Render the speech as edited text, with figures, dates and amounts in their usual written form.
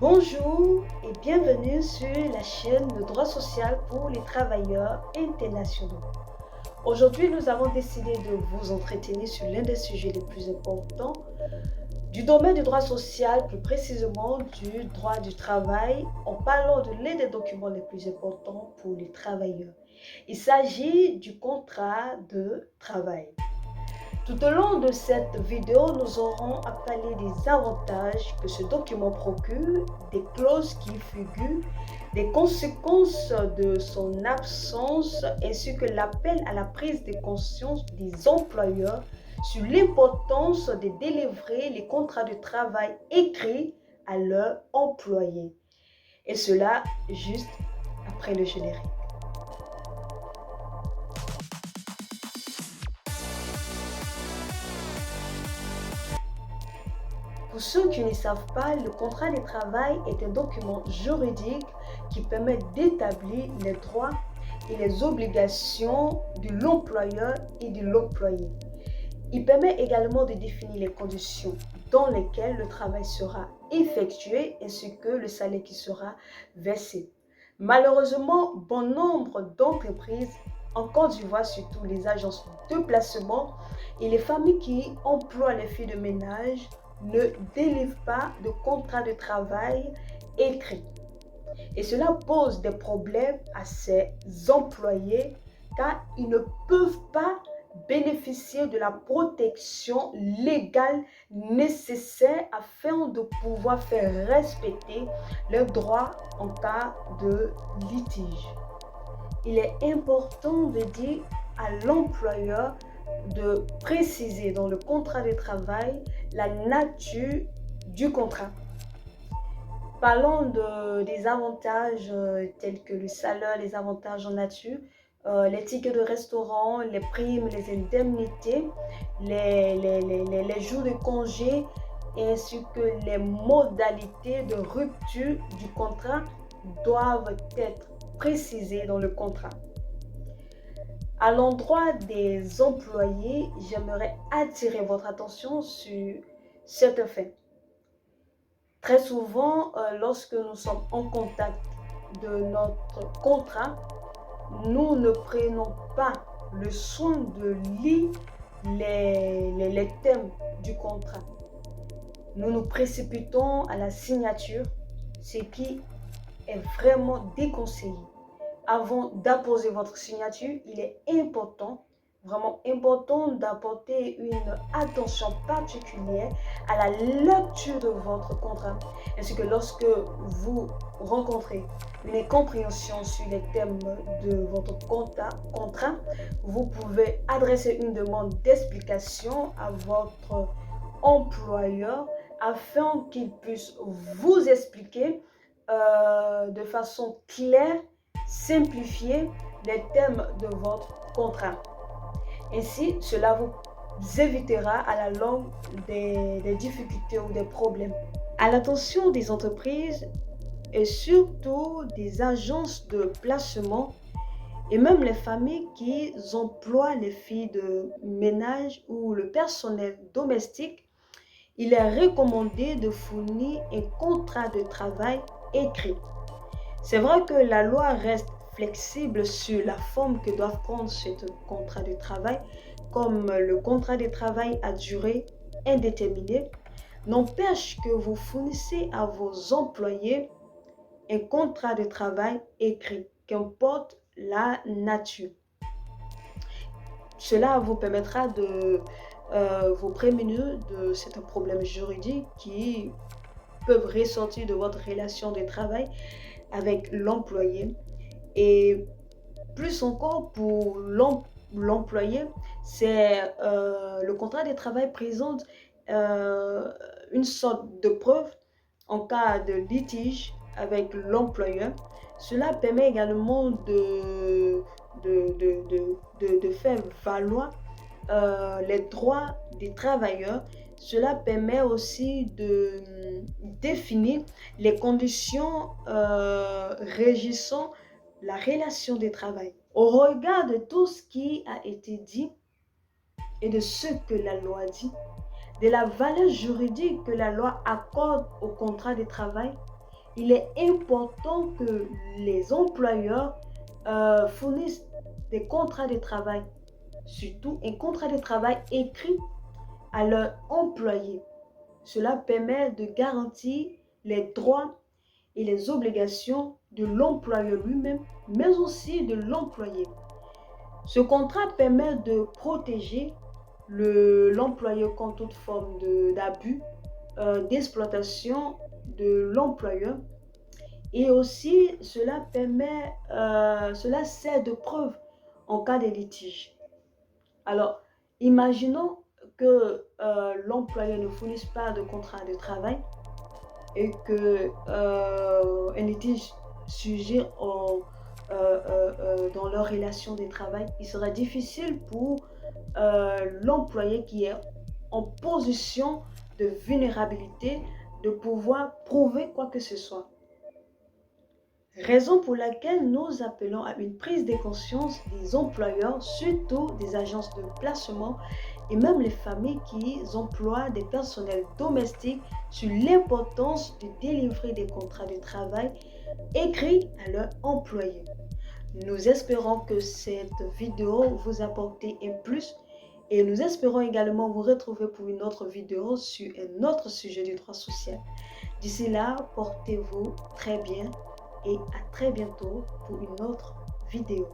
Bonjour et bienvenue sur la chaîne de droit social pour les travailleurs internationaux. Aujourd'hui, nous avons décidé de vous entretenir sur l'un des sujets les plus importants du domaine du droit social, plus précisément du droit du travail, en parlant de l'un des documents les plus importants pour les travailleurs. Il s'agit du contrat de travail. Tout au long de cette vidéo, nous aurons à parler des avantages que ce document procure, des clauses qui figurent, des conséquences de son absence, ainsi que l'appel à la prise de conscience des employeurs sur l'importance de délivrer les contrats de travail écrits à leurs employés. Et cela juste après le générique. Pour ceux qui ne savent pas, le contrat de travail est un document juridique qui permet d'établir les droits et les obligations de l'employeur et de l'employé. Il permet également de définir les conditions dans lesquelles le travail sera effectué ainsi que le salaire qui sera versé. Malheureusement, bon nombre d'entreprises, en Côte d'Ivoire surtout les agences de placement et les familles qui emploient les filles de ménage, ne délivrent pas de contrat de travail écrit. Et cela pose des problèmes à ces employés car ils ne peuvent pas bénéficier de la protection légale nécessaire afin de pouvoir faire respecter leurs droits en cas de litige. Il est important de dire à l'employeur de préciser dans le contrat de travail la nature du contrat. Parlons des avantages tels que le salaire, les avantages en nature, les tickets de restaurant, les primes, les indemnités, les jours de congé, ainsi que les modalités de rupture du contrat doivent être précisées dans le contrat. À l'endroit des employés, j'aimerais attirer votre attention sur certains faits. Très souvent, lorsque nous sommes en contact de notre contrat, nous ne prenons pas le soin de lire les thèmes du contrat. Nous nous précipitons à la signature, ce qui est vraiment déconseillé. Avant d'apposer votre signature, il est important, vraiment important d'apporter une attention particulière à la lecture de votre contrat. Ainsi que lorsque vous rencontrez une incompréhension sur les thèmes de votre contrat, vous pouvez adresser une demande d'explication à votre employeur afin qu'il puisse vous expliquer de façon claire, simplifier les thèmes de votre contrat. Ainsi, cela vous évitera à la longue des difficultés ou des problèmes. À l'attention des entreprises et surtout des agences de placement et même les familles qui emploient les filles de ménage ou le personnel domestique, il est recommandé de fournir un contrat de travail écrit. C'est vrai que la loi reste flexible sur la forme que doivent prendre ce contrat de travail, comme le contrat de travail à durée indéterminée, n'empêche que vous fournissez à vos employés un contrat de travail écrit, qu'importe la nature. Cela vous permettra de vous prémunir de certains problèmes juridiques qui peuvent ressortir de votre relation de travail avec l'employé. Et plus encore pour l'employé, c'est le contrat de travail présente une sorte de preuve en cas de litige avec l'employeur. Cela permet également de faire valoir les droits des travailleurs. Cela permet aussi de définir les conditions régissant la relation de travail. Au regard de tout ce qui a été dit et de ce que la loi dit, de la valeur juridique que la loi accorde au contrat de travail, il est important que les employeurs fournissent des contrats de travail, surtout un contrat de travail écrit à leurs employés. Cela permet de garantir les droits et les obligations de l'employeur lui-même, mais aussi de l'employé. Ce contrat permet de protéger l'employeur contre toute forme d'abus, d'exploitation de l'employeur. Et aussi, cela sert de preuve en cas de litige. Alors, imaginons que l'employeur ne fournisse pas de contrat de travail et que un litige surgit dans leur relation de travail. Il sera difficile pour l'employé qui est en position de vulnérabilité de pouvoir prouver quoi que ce soit. Raison pour laquelle nous appelons à une prise de conscience des employeurs, surtout des agences de placement et même les familles qui emploient des personnels domestiques sur l'importance de délivrer des contrats de travail écrits à leurs employés. Nous espérons que cette vidéo vous a apporté un plus et nous espérons également vous retrouver pour une autre vidéo sur un autre sujet du droit social. D'ici là, portez-vous très bien et à très bientôt pour une autre vidéo.